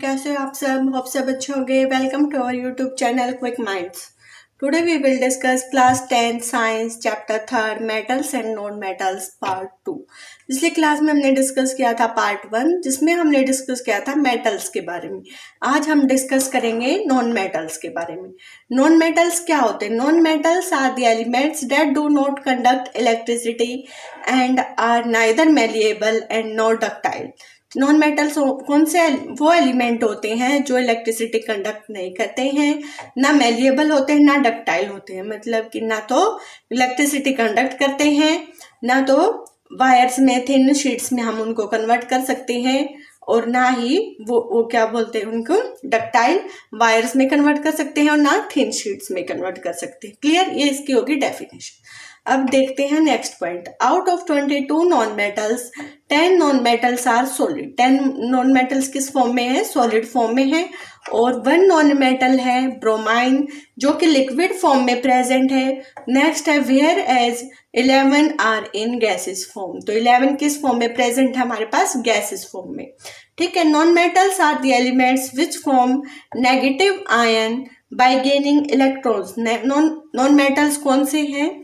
कैसे हो आप सब? होप सब अच्छे होंगे। Welcome to our YouTube channel Quick Minds. Today we will discuss class 10 science chapter 3 metals and non metals part 2। पिछली क्लास में हमने डिस्कस किया था पार्ट 1, जिसमें हमने डिस्कस किया था मेटल्स के बारे में। आज हम डिस्कस करेंगे नॉन मेटल्स के बारे में। नॉन मेटल्स क्या होते हैं? Non metals are the elements that do not conduct electricity and are neither malleable and not ductile. Non metals कौन से वो एलिमेंट होते हैं जो इलेक्ट्रिसिटी कंडक्ट नहीं करते हैं, ना मेलिएबल होते हैं, ना डक्टाइल होते हैं। मतलब कि ना तो इलेक्ट्रिसिटी कंडक्ट करते हैं, ना तो वायर्स में थिन शीट्स में हम उनको कन्वर्ट कर सकते हैं, और ना ही वो क्या बोलते हैं उनको डक्टाइल वायर्स में कन्वर्ट कर सकते हैं, और ना थिन शीट्स में कन्वर्ट कर सकते हैं। क्लियर? ये इसकी होगी डेफिनेशन। अब देखते हैं next point. Out of 22 non metals 10 non metals are solid. 10 non metals किस फॉर्म में है? सॉलिड फॉर्म में है। और 1 नॉन मेटल है ब्रोमाइन, जो कि लिक्विड फॉर्म में प्रेजेंट है। नेक्स्ट है whereas 11 are in gases form. तो 11 किस फॉर्म में प्रेजेंट है हमारे पास? गैसेस फॉर्म में। ठीक है। Non metals are the elements which form negative ion by gaining electrons. Non metals कौन से हैं?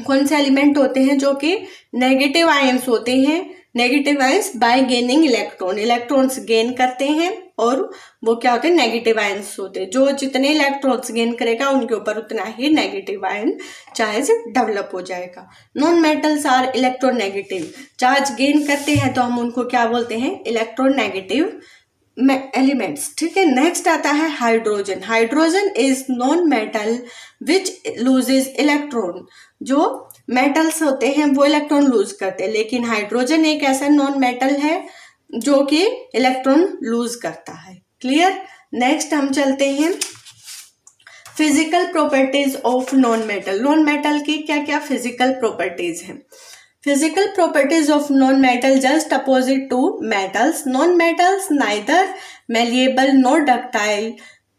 कौन से एलिमेंट होते हैं जो कि नेगेटिव आयंस होते हैं? Negative ions bye gaining electron, electrons gain करते हैं, और वो क्या होते हैं? नेगेटिव आयंस होते हैं। जो जितने इलेक्ट्रॉन्स गेन करेगा उनके ऊपर उतना ही नेगेटिव आयन चार्ज डेवलप हो जाएगा। Non metals are electronegative. Charge gain करते हैं तो हम उनको क्या बोलते हैं? Electronegative elements. ठीक है। नेक्स्ट आता है hydrogen. Hydrogen is non metal which loses electron. जो मेटल्स होते हैं वो इलेक्ट्रॉन लूज करते हैं, लेकिन हाइड्रोजन एक ऐसा नॉन मेटल है जो कि इलेक्ट्रॉन लूज करता है। क्लियर? नेक्स्ट हम चलते हैं physical properties of non metal. Non metal की क्या क्या फिजिकल प्रॉपर्टीज हैं? Physical properties of non-metal just opposite to metals. Non-metals neither malleable nor ductile.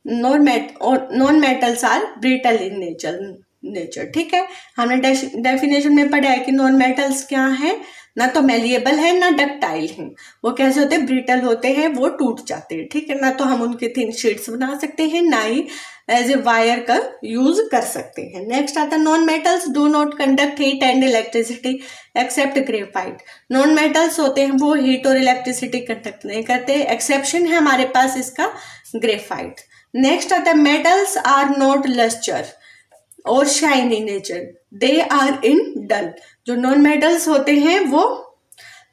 Non-metals are brittle in nature. ठीक है। हमने डेफिनेशन में पढ़ा है कि नॉन मेटल्स क्या है? ना तो मेलिएबल है, ना डक्टाइल है। वो कैसे होते हैं? ब्रिटल होते हैं, वो टूट जाते हैं। ठीक है। ना तो हम उनके थिन शीट्स बना सकते हैं, ना ही एज ए वायर का यूज कर सकते हैं। नेक्स्ट आता है non metals do not conduct heat and electricity except graphite. Non metals होते हैं वो हीट और इलेक्ट्रिसिटी कंडक्ट नहीं करते। एक्सेप्शन है हमारे पास इसका ग्रेफाइट। नेक्स्ट आता है मेटल्स आर नॉट लस्टर और shine in nature, they are in dull. जो नॉन मेटल्स होते हैं वो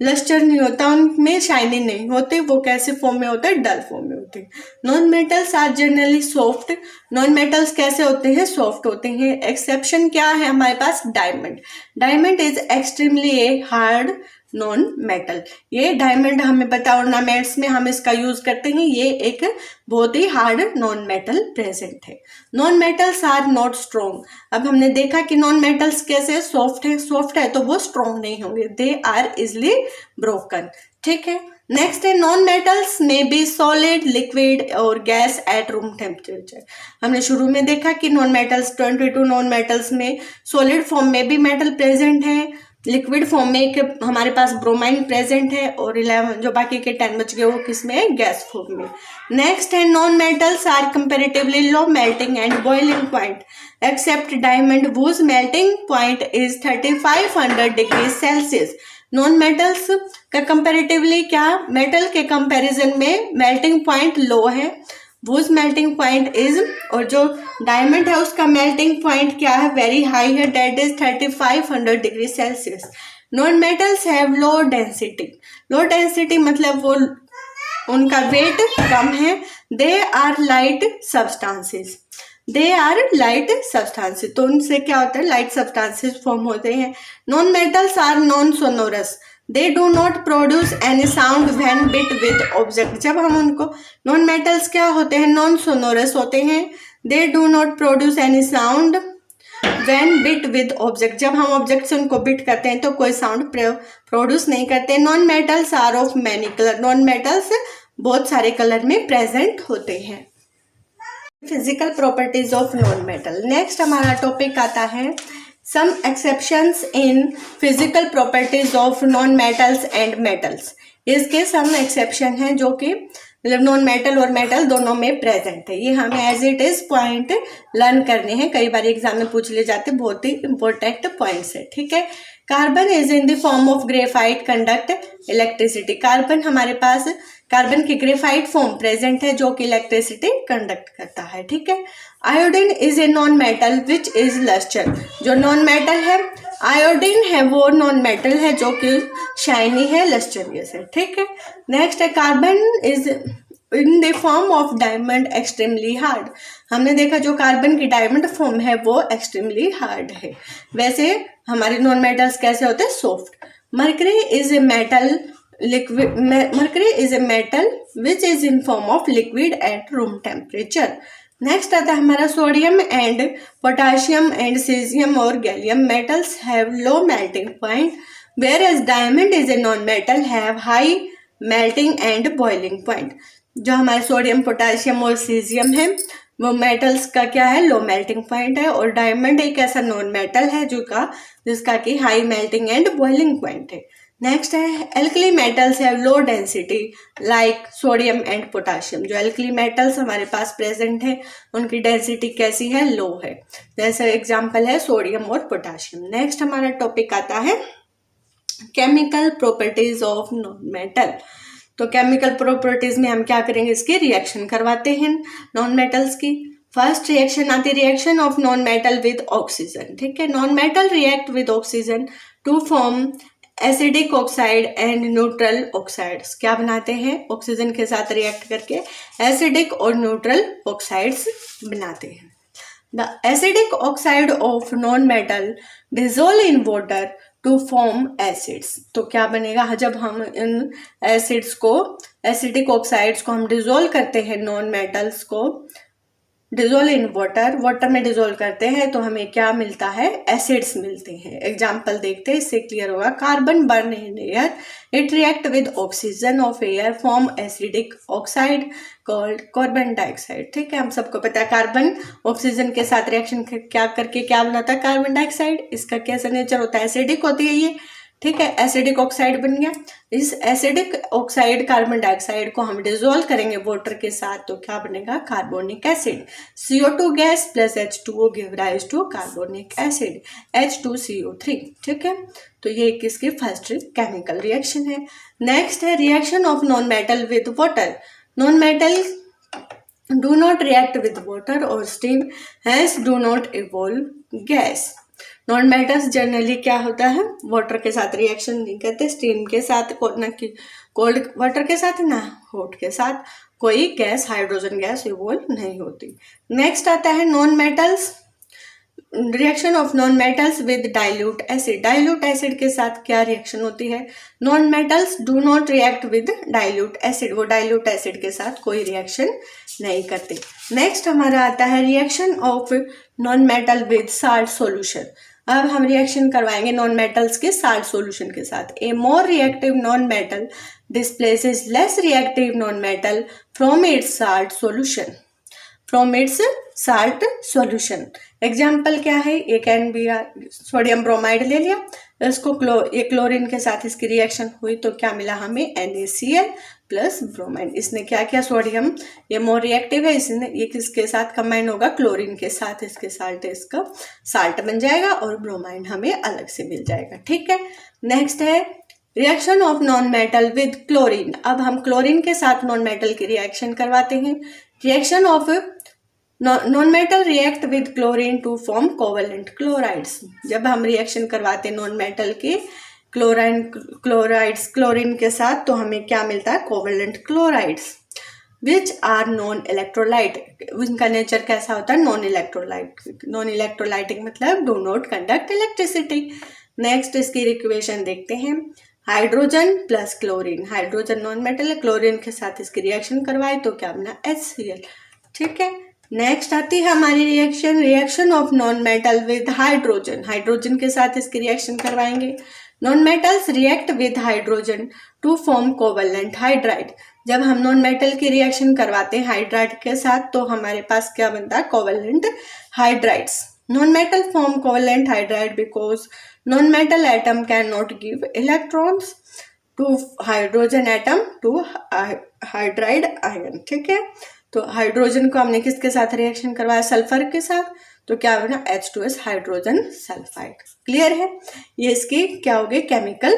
लस्टर नहीं होता, उनमें शाइनिंग नहीं होते। वो कैसे फॉर्म में होते हैं? डल फॉर्म में होते हैं। Non metals are generally soft. Non metals कैसे होते हैं? सॉफ्ट होते हैं। एक्सेप्शन क्या है हमारे पास? Diamond. Diamond is extremely a hard non metal. ये डायमंड हमें पता, ऑर्नामेंट्स में हम इसका यूज करते हैं। ये एक बहुत ही हार्ड नॉन मेटल प्रेजेंट है। Non metals are not strong. अब हमने देखा कि नॉन मेटल्स कैसे सॉफ्ट है। सॉफ्ट है तो वो स्ट्रॉन्ग नहीं होंगे। They are easily broken. ठीक है। नेक्स्ट है नॉन मेटल्स में बी सॉलिड, लिक्विड और गैस एट रूम टेम्परेचर। हमने शुरू में देखा कि नॉन मेटल्स 22 नॉन मेटल्स में सॉलिड फॉर्म में भी मेटल प्रेजेंट है, लिक्विड फॉर्म में एक हमारे पास ब्रोमाइन प्रेजेंट है, और 11 जो बाकी के 10 बच गए वो किसमें है? गैस फॉर्म में। नेक्स्ट है non metals are comparatively low melting and boiling point except diamond whose melting point is 3500 degree Celsius. Non metals का कंपेरेटिवली क्या? मेटल के कंपैरिजन में मेल्टिंग पॉइंट लो है, वूज मेल्टिंग पॉइंट इज, और जो diamond है उसका मेल्टिंग पॉइंट क्या है? वेरी हाई है, that is 3500 degree Celsius. Non metals have low density. Low density मतलब वो उनका वेट कम है। They are light substances. They are light substances, तो उनसे क्या होता है? लाइट सब्सटेंसेस फॉर्म होते हैं। Non metals are non sonorous. They do not produce any sound when bit with object. जब हम उनको, नॉन मेटल्स क्या होते हैं? नॉन सोनोरस होते हैं। दे do not produce any sound when bit with object. जब हम ऑब्जेक्ट से उनको बिट करते हैं तो कोई साउंड प्रोड्यूस नहीं करते। Non metals are of many colour. Non metals बहुत सारे कलर में प्रेजेंट होते हैं। Physical properties of non metal. Next हमारा टॉपिक आता है some exceptions in physical properties of non metals and metals. इसके सम एक्सेप्शन हैं जो कि मतलब नॉन मेटल और मेटल दोनों में प्रेजेंट है। ये हमें as it is point learn करने हैं, कई बार एग्जाम में पूछ ले जाते, बहुत ही इंपॉर्टेंट पॉइंट्स है। ठीक है, carbon is in the form of graphite conduct electricity. Carbon हमारे पास कार्बन की ग्रेफाइट फॉर्म प्रेजेंट है जो कि इलेक्ट्रिसिटी कंडक्ट करता है। ठीक है, iodine is a non metal which is lustre. जो नॉन मेटल है आयोडीन है वो नॉन मेटल है जो कि शाइनी है, लस्टरियस है। ठीक है, नेक्स्ट है carbon is in the form of diamond extremely hard. हमने देखा जो कार्बन की डायमंड फॉर्म है वो एक्सट्रीमली हार्ड है। वैसे हमारे नॉन मेटल्स कैसे होते हैं, soft. Mercury is a metal liquid mercury is a metal which is in form of liquid at room temperature. Next आता है हमारा sodium and potassium and caesium और gallium metals have low melting point whereas diamond is a non metal have high melting and boiling point. जो हमारे sodium potassium और caesium है वो metals का क्या है, लो मेल्टिंग पॉइंट है, और डायमंड एक ऐसा नॉन मेटल है जिसका कि high melting and boiling point है। नेक्स्ट है alkali metals have low density like sodium and potassium. जो एल्कली मेटल्स हमारे पास प्रेजेंट है उनकी डेंसिटी कैसी है, लो है। जैसे एग्जांपल है सोडियम और पोटाशियम। नेक्स्ट हमारा टॉपिक आता है chemical properties of non metal. तो केमिकल प्रॉपर्टीज में हम क्या करेंगे, इसकी रिएक्शन करवाते हैं नॉन मेटल्स की। फर्स्ट रिएक्शन आती है reaction of non metal with oxygen. ठीक है, non metal react with oxygen to form acidic oxide and neutral oxides. क्या बनाते हैं, ऑक्सीजन के साथ रिएक्ट करके एसिडिक और न्यूट्रल ऑक्साइड्स बनाते हैं। The acidic oxide of non metal dissolve in water to form acids. तो क्या बनेगा, जब हम इन एसिड्स को एसिडिक ऑक्साइड्स को हम डिजोल्व करते हैं, नॉन मेटल्स को डिजोल्व इन वाटर में डिजोल्व करते हैं तो हमें क्या मिलता है, एसिड्स मिलते हैं। एग्जाम्पल देखते हैं, इससे क्लियर होगा। Carbon burn in air, it react with oxygen of air form acidic oxide called carbon dioxide. ठीक है, हम सबको पता है कार्बन ऑक्सीजन के साथ रिएक्शन क्या करके क्या बनाता है, कार्बन डाइऑक्साइड। इसका कैसा नेचर होता है, एसिडिक होती है ये। ठीक है, एसिडिक ऑक्साइड बन गया। इस एसिडिक ऑक्साइड कार्बन डाइऑक्साइड को हम डिजोल्व करेंगे वाटर के साथ तो क्या बनेगा, carbonic acid. CO2 gas plus H2O give rise to carbonic acid H2CO3। ठीक है, तो ये किसकी फर्स्ट केमिकल रिएक्शन है। नेक्स्ट है reaction of non metal with water. Non metal do not react with water और steam hence do not evolve gas. Non metals generally क्या होता है, वाटर के साथ रिएक्शन नहीं करते, स्टीम के साथ, ना कि कोल्ड वाटर के साथ ना हॉट के साथ कोई गैस, हाइड्रोजन गैस इवॉल्व नहीं होती। नेक्स्ट आता है non metals reaction of non metals with dilute acid. Dilute acid के साथ क्या रिएक्शन होती है, non metals do not react with dilute acid. वो डाइल्यूट एसिड के साथ कोई रिएक्शन नहीं करते। नेक्स्ट हमारा आता है reaction of non metal with salt solution. अब हम रिएक्शन करवाएंगे नॉन मेटल्स के साल्ट सॉल्यूशन के साथ। A more reactive non metal displaces less reactive non metal from its salt solution. From its salt solution example क्या है, ये can be sodium bromide ले लिया, इसको ये क्लोरीन के साथ इसकी रिएक्शन हुई तो क्या मिला हमें, NaCl प्लस ब्रोमाइड। इसने क्या किया, सोडियम ये मोर रिएक्टिव है, इसने ये किसके साथ कंबाइन होगा, क्लोरीन के साथ, इसके साल्ट इसका साल्ट बन जाएगा और ब्रोमाइड हमें अलग से मिल जाएगा। ठीक है, नेक्स्ट है reaction of non metal with chlorine. अब हम क्लोरीन के साथ नॉन मेटल की रिएक्शन करवाते हैं। Reaction of non metal react with chlorine to form covalent chlorides. जब हम रिएक्शन करवाते हैं नॉन मेटल के क्लोराइड्स क्लोरीन के साथ तो हमें क्या मिलता है, covalent chlorides which are non electrolyte. उनका नेचर कैसा होता है, नॉन इलेक्ट्रोलाइट। नॉन इलेक्ट्रोलाइटिक मतलब do not conduct electricity. Next इसकी इक्वेशन देखते हैं, hydrogen plus chlorine. Hydrogen non metal है, क्लोरीन के साथ इसकी रिएक्शन करवाए तो क्या बना, HCl। ठीक है, नेक्स्ट आती है हमारी reaction of non metal with hydrogen. Hydrogen के साथ इसकी रिएक्शन करवाएंगे। Non metals react with hydrogen to form covalent hydride. जब हम नॉन मेटल की रिएक्शन करवाते हैं हाइड्राइड के साथ तो हमारे पास क्या बनता है, covalent hydrides. Non metal form covalent hydride because non-metal atom cannot give electrons 2 hydrogen atom, 2 hydride ion, ठीक है। तो हाइड्रोजन को हमने किसके साथ रिएक्शन करवाया, सल्फर के साथ, तो क्या बना H2S हाइड्रोजन सल्फाइड। क्लियर है, ये इसकी क्या होगी, केमिकल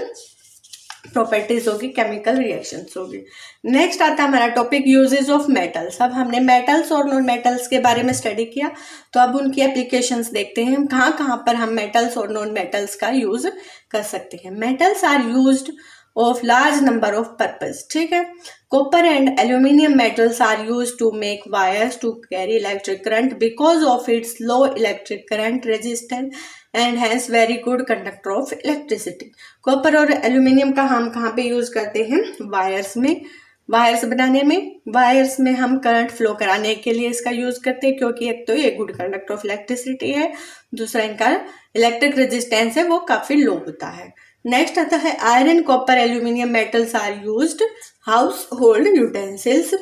प्रॉपर्टीज होगी, केमिकल रिएक्शंस होगी। नेक्स्ट आता है हमारा टॉपिक यूजेस ऑफ मेटल्स। अब हमने मेटल्स और नॉन मेटल्स के बारे में स्टडी किया, तो अब उनकी एप्लीकेशंस देखते हैं, हम कहाँ पर हम मेटल्स और नॉन मेटल्स का यूज कर सकते हैं। Metals are used of large number of purpose, ठीक है। Copper and aluminium metals are used to make wires to carry electric current because of its low electric current resistance and hence very good conductor of electricity। Copper और aluminium का हम कहाँ पे use करते हैं, wires में, wires बनाने में, वायर्स में हम करंट फ्लो कराने के लिए इसका यूज करते हैं, क्योंकि एक तो ये गुड कंडक्टर ऑफ इलेक्ट्रिसिटी है, दूसरा इनका इलेक्ट्रिक रेजिस्टेंस है वो काफी लो होता है। नेक्स्ट आता है iron, copper, aluminium metals are used household utensils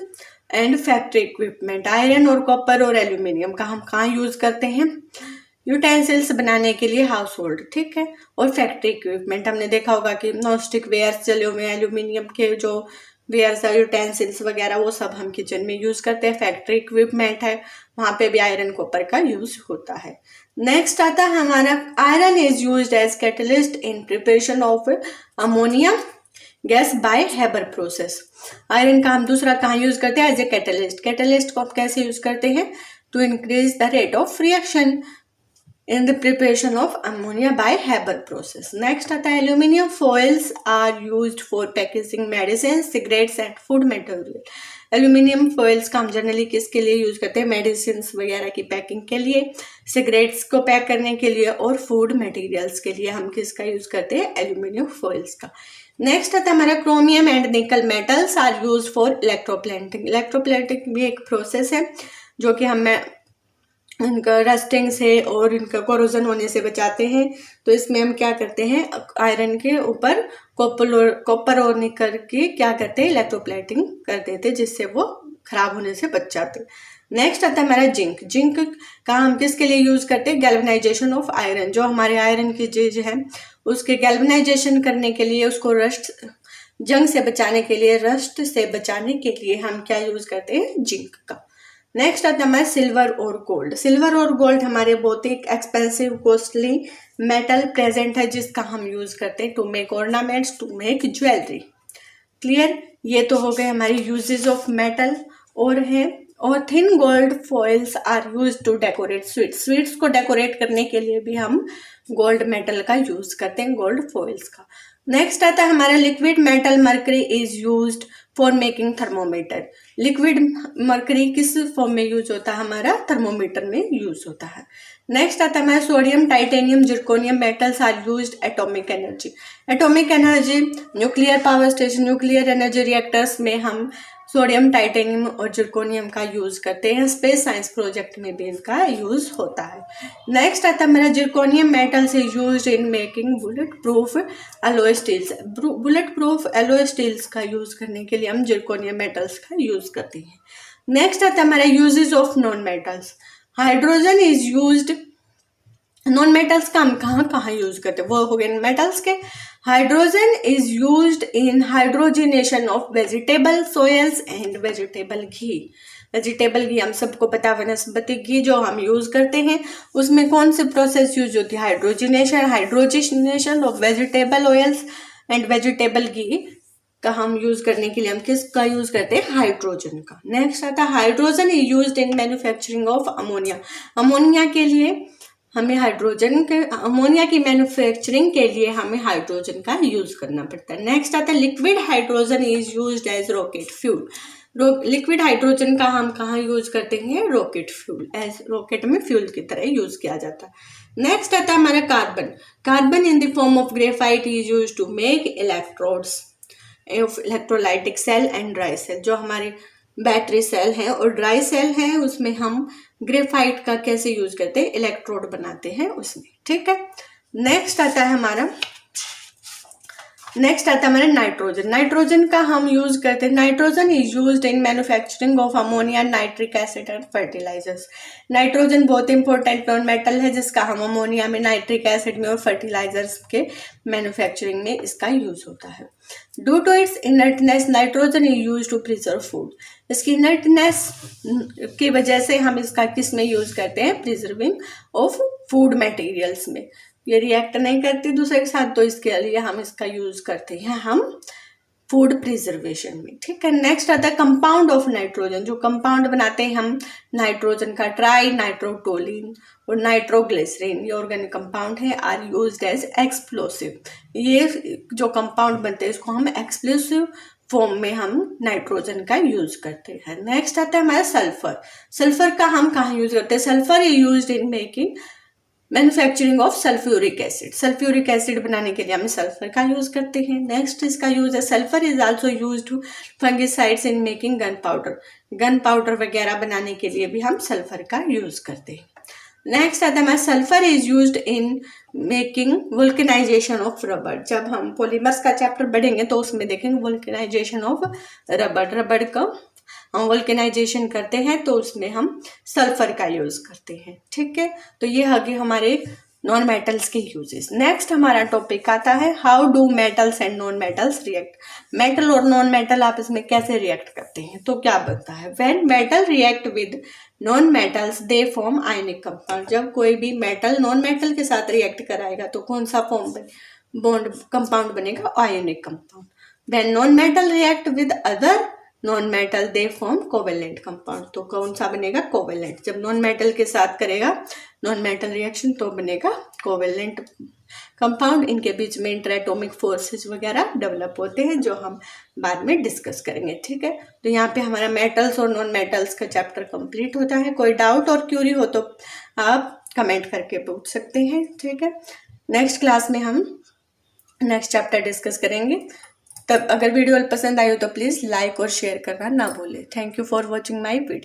and factory equipment. Iron और कॉपर और एल्यूमिनियम का हम कहाँ यूज करते हैं, यूटेंसिल्स बनाने के लिए, हाउस होल्ड, ठीक है, और फैक्ट्री इक्विपमेंट। हमने देखा होगा कि नॉनस्टिक वेयर्स चले हुए हैं, एल्यूमिनियम के जो वेयर्स है, यूटेंसिल्स वगैरह, वो सब हम किचन में यूज करते हैं। फैक्ट्री इक्विपमेंट है, वहां पे भी आयरन कॉपर का यूज होता है। नेक्स्ट आता है हमारा iron is used as catalyst in preparation of ammonia gas by Haber process. Iron का हम दूसरा कहाँ यूज करते हैं, एज ए कैटलिस्ट। कैटलिस्ट को हम कैसे यूज करते हैं, to increase the rate of reaction in the preparation of ammonia by Haber process. Next आता है aluminium foils are used for packaging medicines, cigarettes and food material. Aluminium foils का हम generally किसके लिए यूज करते हैं, मेडिसिन वगैरह की पैकिंग के लिए, सिगरेट्स को पैक करने के लिए और फूड मटेरियल्स के लिए हम किसका यूज करते हैं, एल्यूमिनियम फॉइल्स का। नेक्स्ट आता है हमारा chromium and nickel metals are use for electroplating. Electroplating भी एक प्रोसेस है जो कि हम इनका रस्टिंग से और इनका कोरोजन होने से बचाते हैं। तो इसमें हम क्या करते हैं, आयरन के ऊपर कॉपर और निकल के क्या करते हैं, इलेक्ट्रोप्लेटिंग कर देते हैं, जिससे वो खराब होने से बच जाते हैं। नेक्स्ट आता है हमारा जिंक। जिंक का हम किसके लिए यूज करते हैं, गैल्वेनाइजेशन ऑफ आयरन। जो हमारे आयरन की चीज है उसके गैल्वेनाइजेशन करने के लिए, उसको जंग से बचाने के लिए, रस्ट से बचाने के लिए हम क्या यूज करते हैं, जिंक का। नेक्स्ट आता है हमारा सिल्वर और गोल्ड। सिल्वर और गोल्ड हमारे बहुत ही एक्सपेंसिव कॉस्टली मेटल प्रेजेंट है, जिसका हम यूज करते हैं to make ornaments, to make jewellery. Clear, ये तो हो गए हमारी यूजेस ऑफ मेटल। और thin gold foils are use to decorate sweets. Sweets को डेकोरेट करने के लिए भी हम गोल्ड मेटल का यूज करते हैं, गोल्ड फॉइल्स का। नेक्स्ट आता है हमारा liquid metal mercury is used for making thermometer. Liquid mercury किस फॉर्म में यूज होता है, हमारा थर्मोमीटर में यूज होता है। नेक्स्ट आता है हमारा sodium, titanium, zirconium metals are used atomic energy. Atomic energy, nuclear power station, nuclear energy reactors में हम सोडियम, टाइटेनियम और जिरकोनियम का यूज करते हैं। स्पेस साइंस प्रोजेक्ट में भी इनका यूज होता है। नेक्स्ट आता है मेरा zirconium metals is used in making bulletproof alloy steels. Bulletproof alloy steels का यूज करने के लिए हम जिरकोनियम मेटल्स का यूज करते हैं। नेक्स्ट आता है हमारा uses of non metals. Hydrogen is used, non metals का हम कहाँ यूज करते हैं, वो हो गए मेटल्स के। Hydrogen is used in hydrogenation of vegetable oils and vegetable ghee. Vegetable ghee हम सबको पता, वनस्पति घी जो हम यूज करते हैं, उसमें कौन सी प्रोसेस यूज होती है, hydrogenation of vegetable oils and vegetable ghee का हम यूज करने के लिए हम किसका यूज करते हैं, हाइड्रोजन का। नेक्स्ट आता है hydrogen is used in manufacturing of ammonia. Ammonia के लिए हमें अमोनिया की मैन्युफैक्चरिंग के लिए हमें हाइड्रोजन का यूज करना पड़ता है। नेक्स्ट आता है liquid hydrogen is used as rocket fuel. Liquid hydrogen का हम कहाँ यूज करते हैं, रॉकेट फ्यूल, एज रॉकेट में फ्यूल की तरह यूज किया जाता है। नेक्स्ट आता है हमारा carbon. Carbon in the form of graphite is used to make electrodes of electrolytic cell and dry cell. जो हमारे बैटरी सेल है और ड्राई सेल है, उसमें हम ग्रेफाइट का कैसे यूज करते हैं, इलेक्ट्रोड बनाते हैं उसमें, ठीक है। नेक्स्ट आता है हमारा नेक्स्ट आता है हमारा नाइट्रोजन। नाइट्रोजन का हम यूज करते हैं, nitrogen is used in manufacturing of ammonia, nitric acid and fertilizers. Nitrogen बहुत इंपॉर्टेंट नॉन मेटल है जिसका हम अमोनिया में, नाइट्रिक एसिड में और फर्टिलाइजर्स के मैन्युफैक्चरिंग में इसका यूज होता है। Due to its inertness nitrogen is use to preserve food. इसकी इनर्टनेस की वजह से हम इसका किस में यूज करते हैं, प्रिजर्विंग ऑफ फूड मटेरियल्स में। ये रिएक्ट नहीं करती दूसरे के साथ, तो इसके लिए हम इसका यूज करते हैं हम फूड प्रिजर्वेशन में, ठीक है। नेक्स्ट आता है कंपाउंड ऑफ नाइट्रोजन। जो कंपाउंड बनाते हैं हम नाइट्रोजन का, ट्राई नाइट्रोटोलिन और नाइट्रोग्लिसरीन, ये ऑर्गेनिक कंपाउंड है, आर यूज्ड एज एक्सप्लोसिव। ये जो कंपाउंड बनते हैं इसको हम एक्सप्लोसिव फॉर्म में हम नाइट्रोजन का यूज करते हैं। नेक्स्ट आता है हमारा सल्फर। सल्फर का हम कहाँ यूज करते हैं, sulphur is used in making manufacturing of sulphuric acid. Sulphuric acid बनाने के लिए हम सल्फर का यूज करते हैं। नेक्स्ट इसका यूज है, sulphur is also used fungicides in making gun powder. Gun powder वगैरह बनाने के लिए भी हम सल्फर का यूज करते हैं। नेक्स्ट आता है sulphur is used in making vulcanisation of rubber. जब हम पॉलीमर्स का चैप्टर पढ़ेंगे तो उसमें देखेंगे वल्केनाइजेशन ऑफ रबर। रबर का हम वल्केनाइजेशन करते हैं तो उसमें हम सल्फर का यूज करते हैं, ठीक है। तो ये आगे हमारे नॉन मेटल्स के यूजेस। नेक्स्ट हमारा टॉपिक आता है how do metals and non metals react. Metal और नॉन मेटल आपस में कैसे रिएक्ट करते हैं, तो क्या बनता है, when metal react with non metals they form ionic compound. जब कोई भी मेटल नॉन मेटल के साथ रिएक्ट कराएगा तो कौन सा फॉर्म बॉन्ड कंपाउंड बनेगा, ionic compound. When non metal react with other non metal they form covalent compound. तो कौन सा बनेगा, कोवेलेंट। जब नॉन मेटल के साथ करेगा नॉन मेटल रिएक्शन तो बनेगा कोवेलेंट कंपाउंड। इनके बीच में इंटरएटॉमिक फोर्सेस वगैरह डेवलप होते हैं जो हम बाद में डिस्कस करेंगे, ठीक है। तो यहाँ पे हमारा मेटल्स और नॉन मेटल्स का चैप्टर कंप्लीट होता है। कोई डाउट और क्यूरी हो तो आप कमेंट करके पूछ सकते हैं, ठीक है। नेक्स्ट क्लास में हम नेक्स्ट चैप्टर डिस्कस करेंगे। तब अगर वीडियो पसंद आई हो तो प्लीज़ लाइक और शेयर करना ना भूलें। Thank you for watching my video.